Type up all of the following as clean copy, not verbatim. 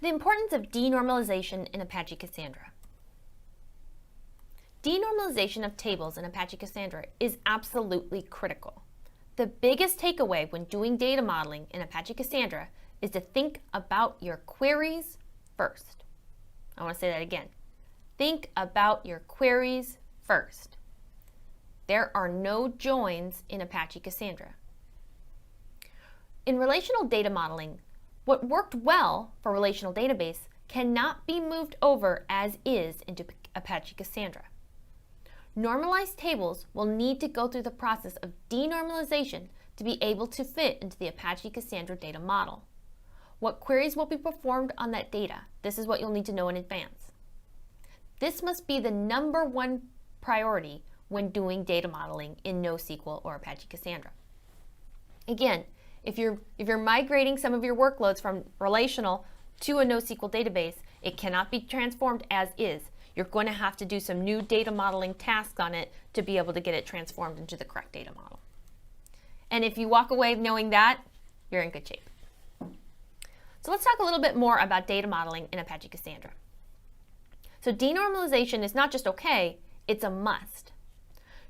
The importance of denormalization in Apache Cassandra. Denormalization of tables in Apache Cassandra is absolutely critical. The biggest takeaway when doing data modeling in Apache Cassandra is to think about your queries first. I want to say that again. Think about your queries first. There are no joins in Apache Cassandra. In relational data modeling, what worked well for relational database cannot be moved over as is into Apache Cassandra. Normalized tables will need to go through the process of denormalization to be able to fit into the Apache Cassandra data model. What queries will be performed on that data? This is what you'll need to know in advance. This must be the #1 priority when doing data modeling in NoSQL or Apache Cassandra. Again, if you're migrating some of your workloads from relational to a NoSQL database, it cannot be transformed as is. You're going to have to do some new data modeling tasks on it to be able to get it transformed into the correct data model. And if you walk away knowing that, you're in good shape. So let's talk a little bit more about data modeling in Apache Cassandra. So denormalization is not just okay, it's a must.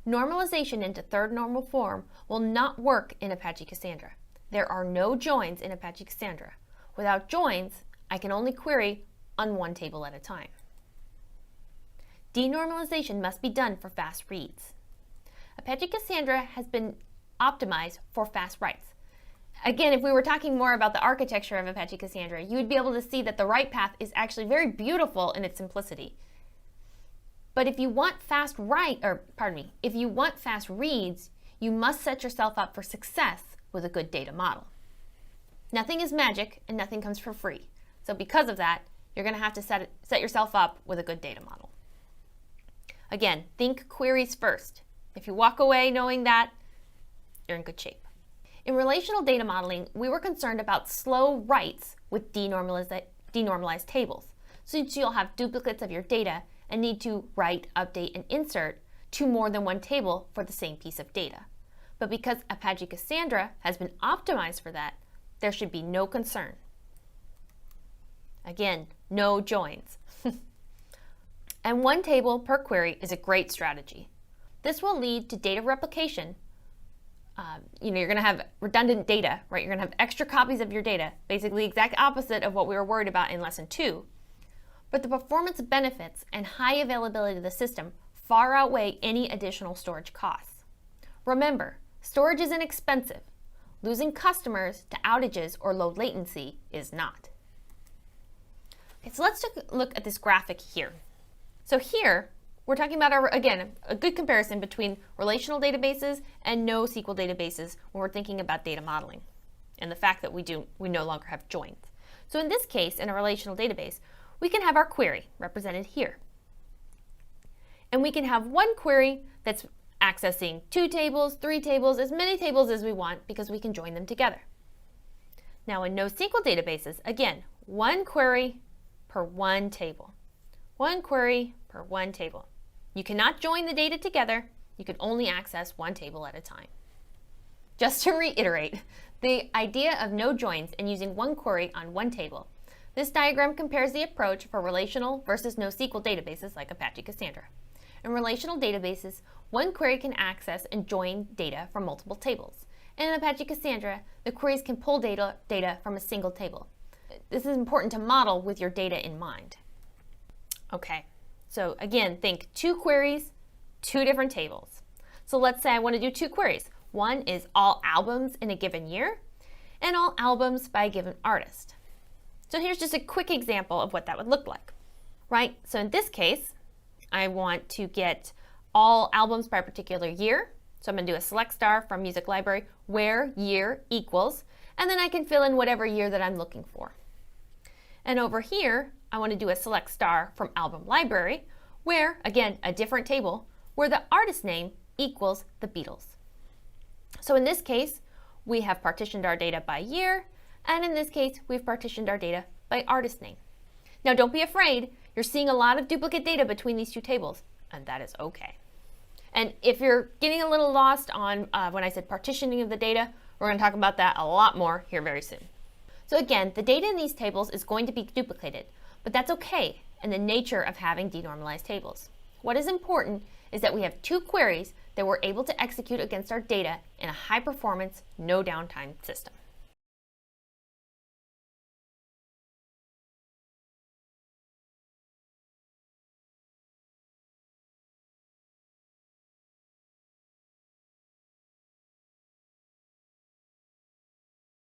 Normalization into third normal form will not work in Apache Cassandra. There are no joins in Apache Cassandra. Without joins, I can only query on one table at a time. Denormalization must be done for fast reads. Apache Cassandra has been optimized for fast writes. Again, if we were talking more about the architecture of Apache Cassandra, you would be able to see that the write path is actually very beautiful in its simplicity. But if you want fast reads, you must set yourself up for success with a good data model. Nothing is magic and nothing comes for free. So because of that, you're going to have to set yourself up with a good data model. Again, think queries first. If you walk away knowing that, you're in good shape. In relational data modeling, we were concerned about slow writes with denormalized tables, since you'll have duplicates of your data and need to write, update, and insert to more than one table for the same piece of data. But because Apache Cassandra has been optimized for that, there should be no concern. Again, no joins. And one table per query is a great strategy. This will lead to data replication. You're going to have redundant data, right? You're going to have extra copies of your data, basically the exact opposite of what we were worried about in lesson 2. But the performance benefits and high availability of the system far outweigh any additional storage costs. Remember, storage is inexpensive. Losing customers to outages or low latency is not. Okay, so let's take a look at this graphic here. So here, we're talking about, again, a good comparison between relational databases and NoSQL databases when we're thinking about data modeling and the fact that we no longer have joins. So in this case, in a relational database, we can have our query represented here. And we can have one query that's accessing 2 tables, 3 tables, as many tables as we want because we can join them together. Now in NoSQL databases, again, one query per one table. One query per one table. You cannot join the data together. You can only access one table at a time. Just to reiterate, the idea of no joins and using one query on one table. This diagram compares the approach for relational versus NoSQL databases like Apache Cassandra. In relational databases, one query can access and join data from multiple tables. And in Apache Cassandra, the queries can pull data from a single table. This is important to model with your data in mind. Okay, so again, think 2 queries, 2 different tables. So let's say I want to do 2 queries. One is all albums in a given year, and all albums by a given artist. So here's just a quick example of what that would look like, right? So in this case, I want to get all albums by a particular year. So I'm going to do a select star from music library where year equals, and then I can fill in whatever year that I'm looking for. And over here, I want to do a select star from album library where, again, a different table, where the artist name equals the Beatles. So in this case, we have partitioned our data by year, and in this case, we've partitioned our data by artist name. Now don't be afraid, you're seeing a lot of duplicate data between these 2 tables, and that is okay. And if you're getting a little lost on when I said partitioning of the data, we're going to talk about that a lot more here very soon. So again, the data in these tables is going to be duplicated, but that's okay in the nature of having denormalized tables. What is important is that we have two queries that we're able to execute against our data in a high performance, no downtime system.